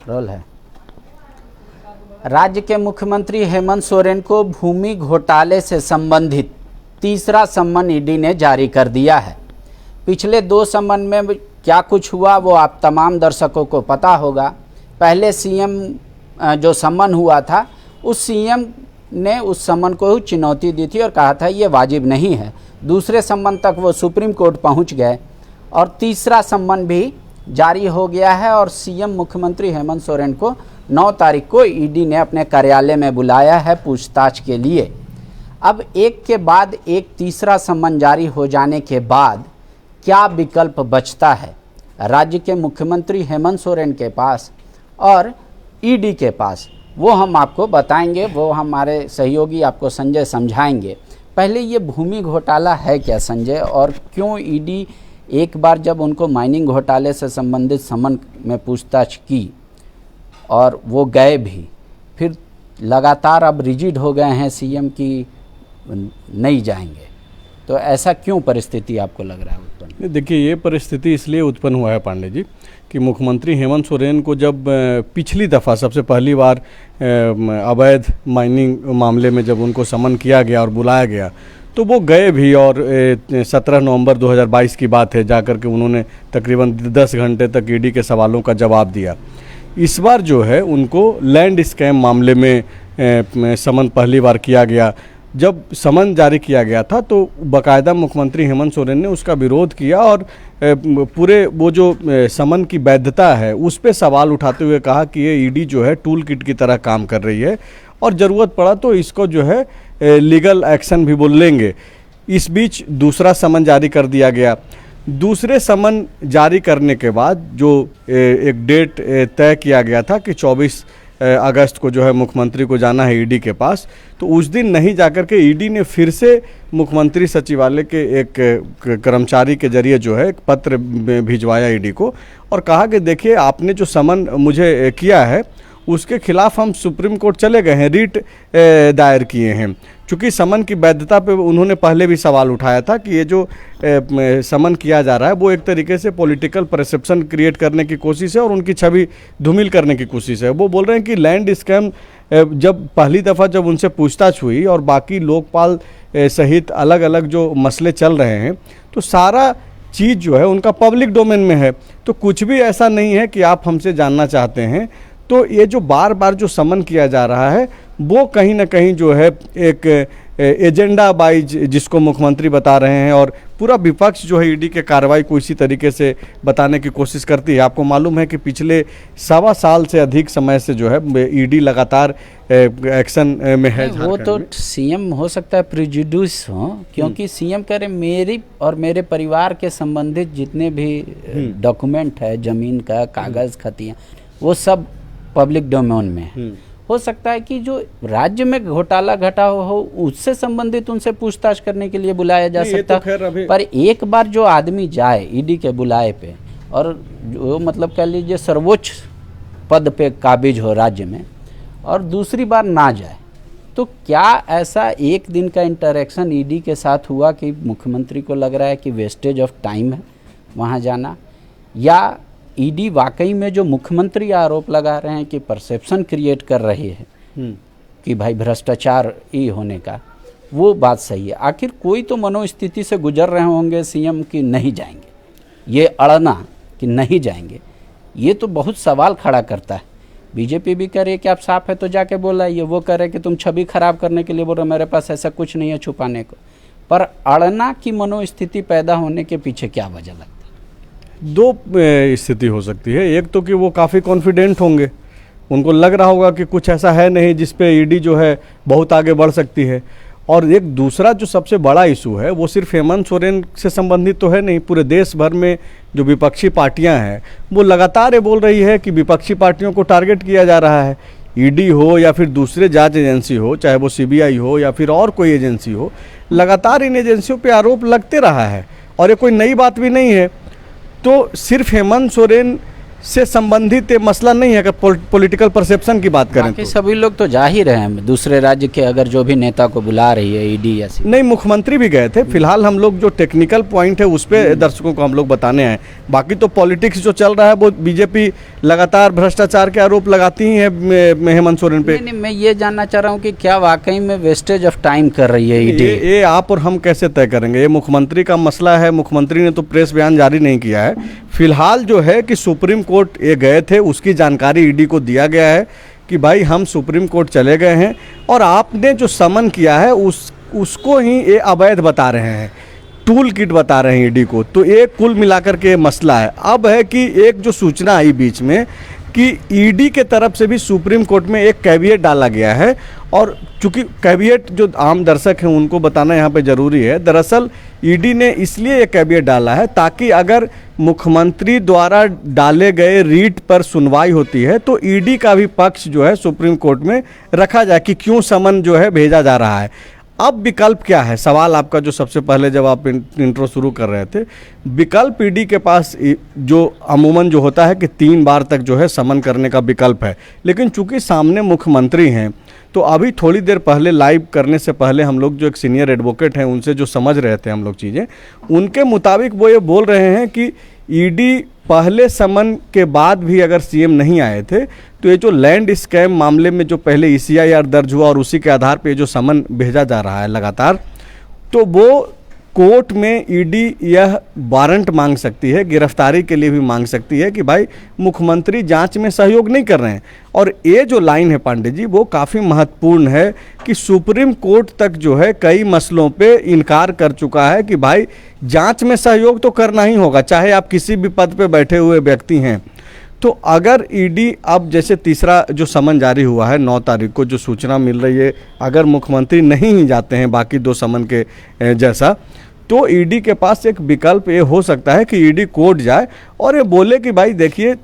Role है। राज्य के मुख्यमंत्री हेमंत सोरेन को भूमि घोटाले से संबंधित तीसरा सम्मन ईडी ने जारी कर दिया है। पिछले 2 सम्मन में क्या कुछ हुआ वो आप तमाम दर्शकों को पता होगा। पहले सीएम जो सम्मन हुआ था उस सीएम ने उस सम्मन को चुनौती दी थी और कहा था ये वाजिब नहीं है। दूसरे सम्मन तक वो सुप्रीम कोर्ट पहुंच गए और तीसरा सम्मन भी जारी हो गया है और सीएम मुख्यमंत्री हेमंत सोरेन को 9 तारीख को ईडी ने अपने कार्यालय में बुलाया है पूछताछ के लिए। अब एक के बाद एक तीसरा सम्मन जारी हो जाने के बाद क्या विकल्प बचता है राज्य के मुख्यमंत्री हेमंत सोरेन के पास और ईडी के पास, वो हम आपको बताएंगे, वो हमारे सहयोगी आपको संजय समझाएंगे। पहले ये भूमि घोटाला है क्या संजय, और क्यों ईडी एक बार जब उनको माइनिंग घोटाले से संबंधित सम्मन में पूछताछ की और वो गए भी, फिर लगातार अब रिजिड हो गए हैं सीएम की नहीं जाएंगे, तो ऐसा क्यों परिस्थिति आपको लग रहा है उत्पन्न? देखिए, ये परिस्थिति इसलिए उत्पन्न हुआ है पांडे जी कि मुख्यमंत्री हेमंत सोरेन को जब पिछली दफ़ा सबसे पहली बार अवैध माइनिंग मामले में जब उनको समन किया गया और बुलाया गया तो वो गए भी और 17 नवंबर 2022 की बात है, जाकर के उन्होंने तकरीबन 10 घंटे तक ईडी के सवालों का जवाब दिया। इस बार जो है उनको लैंड स्कैम मामले में समन पहली बार किया गया। जब समन जारी किया गया था तो बाकायदा मुख्यमंत्री हेमंत सोरेन ने उसका विरोध किया और पूरे वो जो समन की वैधता है उस पे सवाल उठाते हुए कहा कि ये ईडी जो है टूल किट की तरह काम कर रही है और ज़रूरत पड़ा तो इसको जो है लीगल एक्शन भी बोल लेंगे। इस बीच दूसरा समन जारी कर दिया गया। दूसरे समन जारी करने के बाद जो एक डेट तय किया गया था कि 24 अगस्त को जो है मुख्यमंत्री को जाना है ईडी के पास, तो उस दिन नहीं जाकर के ईडी ने फिर से मुख्यमंत्री सचिवालय के एक कर्मचारी के जरिए जो है एक पत्र भिजवाया ईडी को और कहा कि देखिए आपने जो समन मुझे किया है उसके खिलाफ हम सुप्रीम कोर्ट चले गए हैं, रीट दायर किए हैं। चूँकि समन की वैधता पे उन्होंने पहले भी सवाल उठाया था कि ये जो समन किया जा रहा है वो एक तरीके से पॉलिटिकल परसेप्शन क्रिएट करने की कोशिश है और उनकी छवि धूमिल करने की कोशिश है। वो बोल रहे हैं कि लैंड स्कैम जब पहली दफ़ा जब उनसे पूछताछ हुई और बाकी लोकपाल सहित अलग अलग जो मसले चल रहे हैं तो सारा चीज़ जो है उनका पब्लिक डोमेन में है, तो कुछ भी ऐसा नहीं है कि आप हमसे जानना चाहते हैं। तो ये जो बार बार जो समन किया जा रहा है वो कहीं ना कहीं जो है एक एजेंडा बाइज जिसको मुख्यमंत्री बता रहे हैं और पूरा विपक्ष जो है ईडी के कार्रवाई को इसी तरीके से बताने की कोशिश करती है। आपको मालूम है कि पिछले 1.25 साल से अधिक समय से जो है ईडी लगातार एक्शन में है। वो तो सीएम हो सकता है प्रिजुडिस हो, क्योंकि सीएम कह रहे मेरी और मेरे परिवार के संबंधित जितने भी डॉक्यूमेंट है, जमीन का कागज खतियाँ, वो सब पब्लिक डोमेन में हो सकता है कि जो राज्य में घोटाला घटा हो उससे संबंधित उनसे पूछताछ करने के लिए बुलाया जा सकता है। पर एक बार जो आदमी जाए ईडी के बुलाए पे और जो मतलब कह लीजिए सर्वोच्च पद पे काबिज हो राज्य में और दूसरी बार ना जाए, तो क्या ऐसा एक दिन का इंटरेक्शन ईडी के साथ हुआ कि मुख्यमंत्री को लग रहा है कि वेस्टेज ऑफ टाइम है वहाँ जाना, या ईडी वाकई में जो मुख्यमंत्री आरोप लगा रहे हैं कि परसेप्शन क्रिएट कर रही है कि भाई भ्रष्टाचार ही होने का, वो बात सही है? आखिर कोई तो मनोस्थिति से गुजर रहे होंगे सीएम कि नहीं जाएंगे, ये अड़ना कि नहीं जाएंगे, ये तो बहुत सवाल खड़ा करता है। बीजेपी भी कह रही है कि आप साफ है तो जाके बोलाइए, वो कह रहे कि तुम छवि खराब करने के लिए बोल रहे, मेरे पास ऐसा कुछ नहीं है छुपाने को। पर अड़ना की मनोस्थिति पैदा होने के पीछे क्या वजह लगता है? 2 स्थिति हो सकती है। एक तो कि वो काफ़ी कॉन्फिडेंट होंगे, उनको लग रहा होगा कि कुछ ऐसा है नहीं जिस पे ईडी जो है बहुत आगे बढ़ सकती है। और एक दूसरा जो सबसे बड़ा इशू है वो सिर्फ हेमंत सोरेन से संबंधित तो है नहीं, पूरे देश भर में जो विपक्षी पार्टियां हैं वो लगातार ये बोल रही है कि विपक्षी पार्टियों को टारगेट किया जा रहा है। ईडी हो या फिर दूसरे जांच एजेंसी हो, चाहे वो सीबीआई हो या फिर और कोई एजेंसी हो, लगातार इन एजेंसियों पर आरोप लगते रहा है और ये कोई नई बात भी नहीं है। तो सिर्फ हेमंत सोरेन से संबंधित ये मसला नहीं है। अगर पॉलिटिकल परसेप्शन की बात करें बाकी तो सभी लोग तो जा ही रहे हैं दूसरे राज्य के, अगर जो भी नेता को बुला रही है ईडी या नहीं, मुख्यमंत्री भी गए थे। फिलहाल हम लोग जो टेक्निकल पॉइंट है उस पर दर्शकों को हम लोग बताने हैं। बाकी तो पॉलिटिक्स जो चल रहा है वो बीजेपी लगातार भ्रष्टाचार के आरोप लगाती ही है हेमंत सोरेन पे। नहीं, मैं ये जानना चाह रहा हूँ कि क्या वाकई में वेस्टेज ऑफ टाइम कर रही है ईडी? ये आप और हम कैसे तय करेंगे? ये मुख्यमंत्री का मसला है। मुख्यमंत्री ने तो प्रेस बयान जारी नहीं किया है। फिलहाल जो है कि सुप्रीम कोर्ट ये गए थे, उसकी जानकारी ईडी को दिया गया है कि भाई हम सुप्रीम कोर्ट चले गए हैं और आपने जो समन किया है उसको ही ये अवैध बता रहे हैं, टूल किट बता रहे हैं ईडी को। तो ये कुल मिलाकर के मसला है। अब है कि एक जो सूचना आई बीच में कि ईडी के तरफ से भी सुप्रीम कोर्ट में एक कैविएट डाला गया है, और चूंकि कैविएट जो आम दर्शक हैं उनको बताना यहाँ पे ज़रूरी है। दरअसल ईडी ने इसलिए ये कैविएट डाला है ताकि अगर मुख्यमंत्री द्वारा डाले गए रीट पर सुनवाई होती है तो ईडी का भी पक्ष जो है सुप्रीम कोर्ट में रखा जाए कि क्यों समन जो है भेजा जा रहा है। अब विकल्प क्या है? सवाल आपका जो सबसे पहले जब आप इंट्रो शुरू कर रहे थे, विकल्प ईडी के पास जो अमूमन जो होता है कि 3 बार तक जो है समन करने का विकल्प है, लेकिन चूंकि सामने मुख्यमंत्री हैं तो अभी थोड़ी देर पहले लाइव करने से पहले हम लोग जो एक सीनियर एडवोकेट हैं उनसे जो समझ रहे थे हम लोग चीज़ें, उनके मुताबिक वो ये बोल रहे हैं कि ईडी पहले समन के बाद भी अगर सीएम नहीं आए थे तो ये जो लैंड स्कैम मामले में जो पहले ईसीआईआर दर्ज हुआ और उसी के आधार पे जो समन भेजा जा रहा है लगातार, तो वो कोर्ट में ईडी यह वारंट मांग सकती है, गिरफ्तारी के लिए भी मांग सकती है कि भाई मुख्यमंत्री जांच में सहयोग नहीं कर रहे हैं। और ये जो लाइन है पांडे जी वो काफ़ी महत्वपूर्ण है कि सुप्रीम कोर्ट तक जो है कई मसलों पे इनकार कर चुका है कि भाई जांच में सहयोग तो करना ही होगा, चाहे आप किसी भी पद पे बैठे हुए व्यक्ति हैं। तो अगर ईडी अब जैसे तीसरा जो समन जारी हुआ है 9 तारीख को, जो सूचना मिल रही है अगर मुख्यमंत्री नहीं ही जाते हैं बाकी 2 समन के जैसा, तो ईडी के पास एक विकल्प ये हो सकता है कि ईडी कोर्ट जाए और ये बोले कि भाई देखिए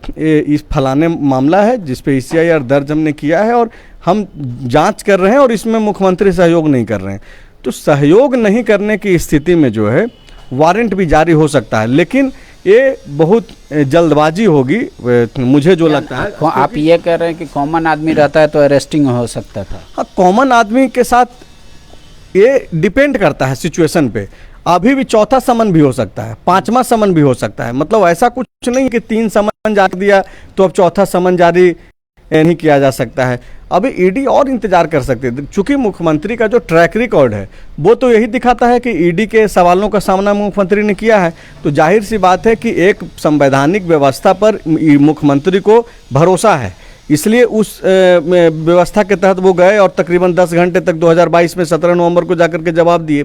इस फलाने मामला है जिस पे ईसीआईआर दर्ज हमने किया है और हम जांच कर रहे हैं और इसमें मुख्यमंत्री सहयोग नहीं कर रहे हैं। तो सहयोग नहीं करने की स्थिति में जो है वारंट भी जारी हो सकता है, लेकिन ये बहुत जल्दबाजी होगी मुझे जो लगता है। आप ये कह रहे हैं कि कॉमन आदमी रहता है तो अरेस्टिंग हो सकता था? हाँ, कॉमन आदमी के साथ ये डिपेंड करता है सिचुएशन पे। अभी भी चौथा समन भी हो सकता है, 5वां समन भी हो सकता है। मतलब ऐसा कुछ नहीं कि 3 समन जारी दिया तो अब चौथा समन जारी नहीं किया जा सकता है। अभी ईडी और इंतजार कर सकते हैं। चूंकि मुख्यमंत्री का जो ट्रैक रिकॉर्ड है वो तो यही दिखाता है कि ईडी के सवालों का सामना मुख्यमंत्री ने किया है, तो जाहिर सी बात है कि एक संवैधानिक व्यवस्था पर मुख्यमंत्री को भरोसा है, इसलिए उस व्यवस्था के तहत वो गए और तकरीबन 10 घंटे तक 2022 में 17 नवंबर को जाकर के जवाब दिए।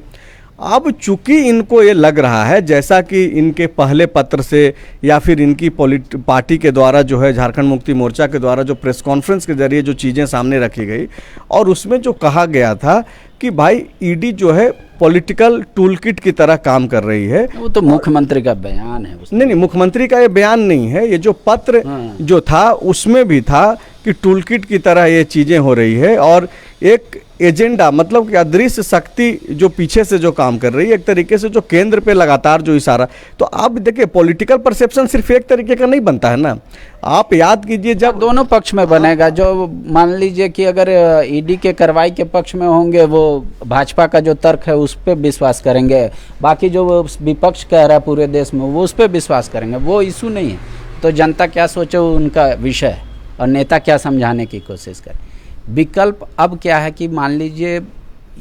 अब चूंकि इनको ये लग रहा है जैसा कि इनके पहले पत्र से या फिर इनकी पार्टी के द्वारा जो है झारखंड मुक्ति मोर्चा के द्वारा जो प्रेस कॉन्फ्रेंस के जरिए जो चीज़ें सामने रखी गई और उसमें जो कहा गया था कि भाई ईडी जो है पॉलिटिकल टूल किट की तरह काम कर रही है। वो तो मुख्यमंत्री का बयान है। नहीं, मुख्यमंत्री का ये बयान नहीं है, ये जो पत्र जो था उसमें भी था कि टूल किट की तरह ये चीज़ें हो रही है और एक एजेंडा, मतलब कि अदृश्य शक्ति जो पीछे से जो काम कर रही है, एक तरीके से जो केंद्र पे लगातार जो इशारा। तो आप देखिए पॉलिटिकल परसेप्शन सिर्फ एक तरीके का नहीं बनता है ना। आप याद कीजिए जब दोनों पक्ष में बनेगा, जो मान लीजिए कि अगर ईडी के कार्रवाई के पक्ष में होंगे वो भाजपा का जो तर्क है उस पर विश्वास करेंगे, बाकी जो विपक्ष कह रहा है पूरे देश में वो उस पर विश्वास करेंगे। वो इशू नहीं है। तो जनता क्या सोचे उनका विषय है और नेता क्या समझाने की कोशिश करें। विकल्प अब क्या है कि मान लीजिए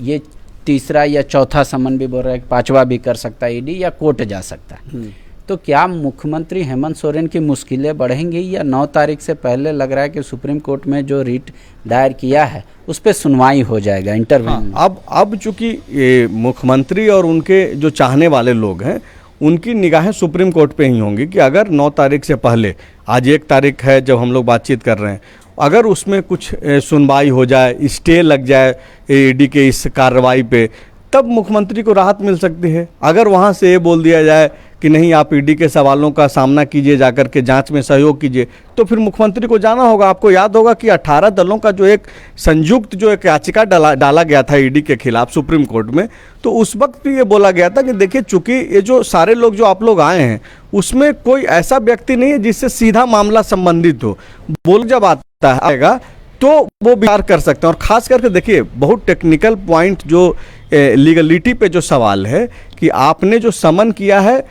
ये तीसरा या चौथा समन भी बोल रहा है कि 5वां भी कर सकता है ईडी या कोर्ट जा सकता है। तो क्या मुख्यमंत्री हेमंत सोरेन की मुश्किलें बढ़ेंगी या 9 तारीख से पहले लग रहा है कि सुप्रीम कोर्ट में जो रिट दायर किया है उस पर सुनवाई हो जाएगा इंटरव्यू? अब चूंकि ये मुख्यमंत्री और उनके जो चाहने वाले लोग हैं उनकी निगाहें सुप्रीम कोर्ट पे ही होंगी कि अगर 9 तारीख से पहले, आज 1 तारीख है जब हम लोग बातचीत कर रहे हैं, अगर उसमें कुछ सुनवाई हो जाए, स्टे लग जाए ईडी के इस कार्रवाई पे, तब मुख्यमंत्री को राहत मिल सकती है। अगर वहाँ से ये बोल दिया जाए कि नहीं आप ईडी के सवालों का सामना कीजिए, जाकर के जांच में सहयोग कीजिए, तो फिर मुख्यमंत्री को जाना होगा। आपको याद होगा कि 18 दलों का जो एक संयुक्त जो एक याचिका डाला गया था ईडी के खिलाफ सुप्रीम कोर्ट में, तो उस वक्त भी ये बोला गया था कि देखिए चूंकि ये जो सारे लोग जो आप लोग आए हैं उसमें कोई ऐसा व्यक्ति नहीं है जिससे सीधा मामला संबंधित हो, बोल जब आएगा तो वो विचार कर सकते हैं। और खास करके देखिए बहुत टेक्निकल पॉइंट जो लीगलिटी पे जो सवाल है कि आपने जो समन किया है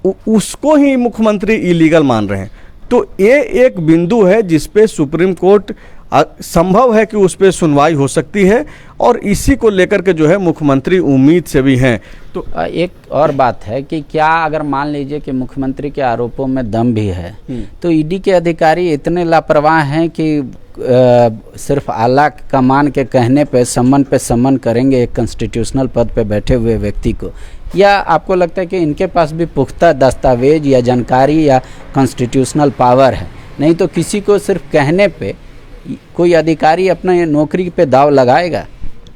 उसको ही मुख्यमंत्री इलीगल मान रहे हैं, तो ये एक बिंदु है जिसपे सुप्रीम कोर्ट संभव है कि उस पर सुनवाई हो सकती है, और इसी को लेकर के जो है मुख्यमंत्री उम्मीद से भी हैं। तो एक और बात है कि क्या अगर मान लीजिए कि मुख्यमंत्री के आरोपों में दम भी है, तो ईडी के अधिकारी इतने लापरवाह हैं कि सिर्फ आला कमान के कहने पे समन करेंगे एक कॉन्स्टिट्यूशनल पद पे बैठे हुए व्यक्ति को, या आपको लगता है कि इनके पास भी पुख्ता दस्तावेज या जानकारी या कॉन्स्टिट्यूशनल पावर है? नहीं तो किसी को सिर्फ कहने पे कोई अधिकारी अपना नौकरी पे दाव लगाएगा?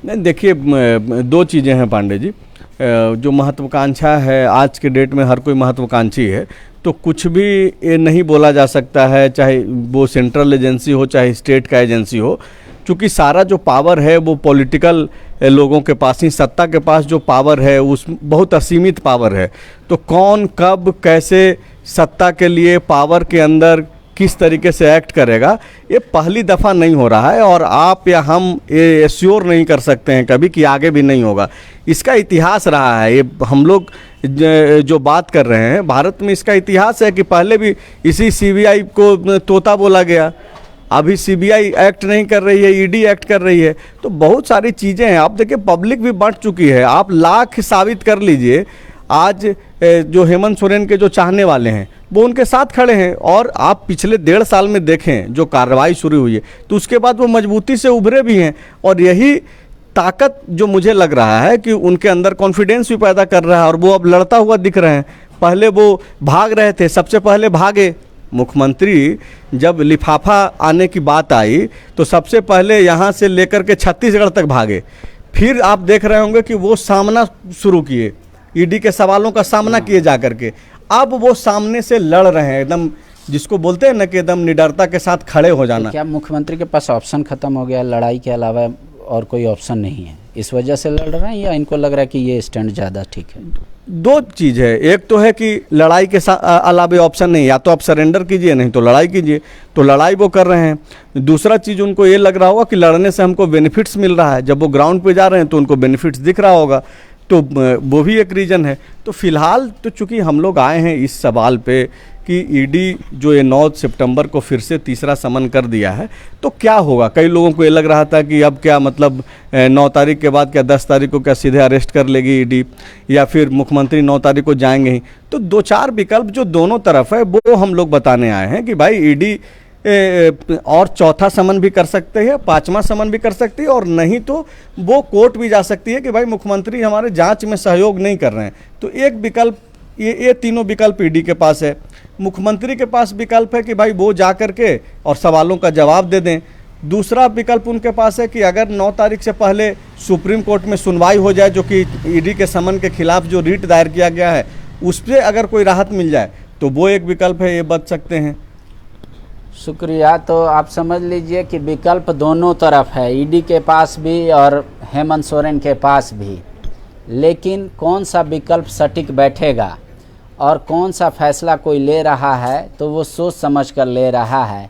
नहीं, देखिए दो चीज़ें हैं पांडे जी। जो महत्वाकांक्षा है आज के डेट में, हर कोई महत्वाकांक्षी है, तो कुछ भी ये नहीं बोला जा सकता है, चाहे वो सेंट्रल एजेंसी हो चाहे स्टेट का एजेंसी हो, क्योंकि सारा जो पावर है वो पॉलिटिकल लोगों के पास ही, सत्ता के पास जो पावर है उस बहुत असीमित पावर है। तो कौन कब कैसे सत्ता के लिए पावर के अंदर किस तरीके से एक्ट करेगा, ये पहली दफ़ा नहीं हो रहा है, और आप या हम ये एश्योर नहीं कर सकते हैं कभी कि आगे भी नहीं होगा। इसका इतिहास रहा है, ये हम लोग जो बात कर रहे हैं भारत में, इसका इतिहास है कि पहले भी इसी सीबीआई को तोता बोला गया, अभी सीबीआई एक्ट नहीं कर रही है, ईडी एक्ट कर रही है। तो बहुत सारी चीज़ें हैं। आप देखिए पब्लिक भी बढ़ चुकी है, आप लाख साबित कर लीजिए, आज जो हेमंत सोरेन के जो चाहने वाले हैं वो उनके साथ खड़े हैं, और आप पिछले 1.5 साल में देखें जो कार्रवाई शुरू हुई है तो उसके बाद वो मजबूती से उभरे भी हैं, और यही ताकत जो मुझे लग रहा है कि उनके अंदर कॉन्फिडेंस भी पैदा कर रहा है, और वो अब लड़ता हुआ दिख रहे हैं। पहले वो भाग रहे थे, सबसे पहले भागे मुख्यमंत्री, जब लिफाफा आने की बात आई तो सबसे पहले यहाँ से लेकर के छत्तीसगढ़ तक भागे। फिर आप देख रहे होंगे कि वो सामना शुरू किए, ईडी के सवालों का सामना किए जा करके, अब वो सामने से लड़ रहे हैं, एकदम जिसको बोलते हैं ना कि एकदम निडरता के साथ खड़े हो जाना। क्या मुख्यमंत्री के पास ऑप्शन खत्म हो गया, लड़ाई के अलावा और कोई ऑप्शन नहीं है, इस वजह से लड़ रहे हैं, या इनको लग रहा है कि ये स्टैंड ज़्यादा ठीक है? दो चीज़ है, एक तो है कि लड़ाई के अलावा ऑप्शन नहीं, या तो आप सरेंडर कीजिए नहीं तो लड़ाई कीजिए, तो लड़ाई वो कर रहे हैं। दूसरा चीज़ उनको ये लग रहा होगा कि लड़ने से हमको बेनिफिट्स मिल रहा है, जब वो ग्राउंड पे जा रहे हैं तो उनको बेनिफिट्स दिख रहा होगा, तो वो भी एक रीज़न है। तो फिलहाल तो चूंकि हम लोग आए हैं इस सवाल पे कि ईडी जो ये 9 सितंबर को फिर से तीसरा समन कर दिया है, तो क्या होगा। कई लोगों को ये लग रहा था कि अब क्या मतलब 9 तारीख के बाद क्या 10 तारीख को क्या सीधे अरेस्ट कर लेगी ईडी, या फिर मुख्यमंत्री 9 तारीख को जाएंगे ही। तो 2-4 विकल्प जो दोनों तरफ है वो हम लोग बताने आए हैं कि भाई ईडी और चौथा समन भी कर सकते हैं, 5वां समन भी कर सकती है, और नहीं तो वो कोर्ट भी जा सकती है कि भाई मुख्यमंत्री हमारे जांच में सहयोग नहीं कर रहे हैं। तो एक विकल्प, ये तीनों विकल्प ईडी के पास है। मुख्यमंत्री के पास विकल्प है कि भाई वो जा करके और सवालों का जवाब दे दें। दूसरा विकल्प उनके पास है कि अगर 9 तारीख से पहले सुप्रीम कोर्ट में सुनवाई हो जाए, जो कि ईडी के समन के खिलाफ जो रीट दायर किया गया है उस पर अगर कोई राहत मिल जाए तो वो एक विकल्प है, ये बच सकते हैं। शुक्रिया। तो आप समझ लीजिए कि विकल्प दोनों तरफ है, ईडी के पास भी और हेमंत सोरेन के पास भी, लेकिन कौन सा विकल्प सटीक बैठेगा और कौन सा फैसला कोई ले रहा है तो वो सोच समझ कर ले रहा है।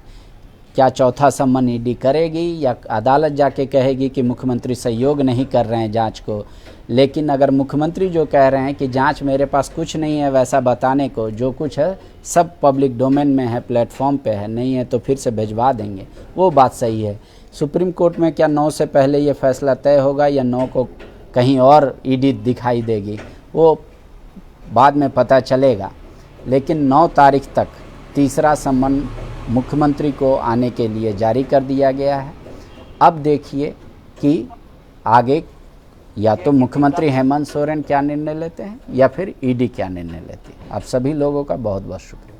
क्या चौथा समन ईडी करेगी या अदालत जाके कहेगी कि मुख्यमंत्री सहयोग नहीं कर रहे हैं जांच को। लेकिन अगर मुख्यमंत्री जो कह रहे हैं कि जांच मेरे पास कुछ नहीं है वैसा बताने को, जो कुछ है सब पब्लिक डोमेन में है, प्लेटफॉर्म पे है, नहीं है तो फिर से भिजवा देंगे, वो बात सही है। सुप्रीम कोर्ट में क्या 9 से पहले ये फैसला तय होगा या 9 को कहीं और ईडी दिखाई देगी, वो बाद में पता चलेगा। लेकिन 9 तारीख तक तीसरा समन मुख्यमंत्री को आने के लिए जारी कर दिया गया है। अब देखिए कि आगे या तो मुख्यमंत्री हेमंत सोरेन क्या निर्णय लेते हैं या फिर ईडी क्या निर्णय लेती है। आप सभी लोगों का बहुत बहुत शुक्रिया।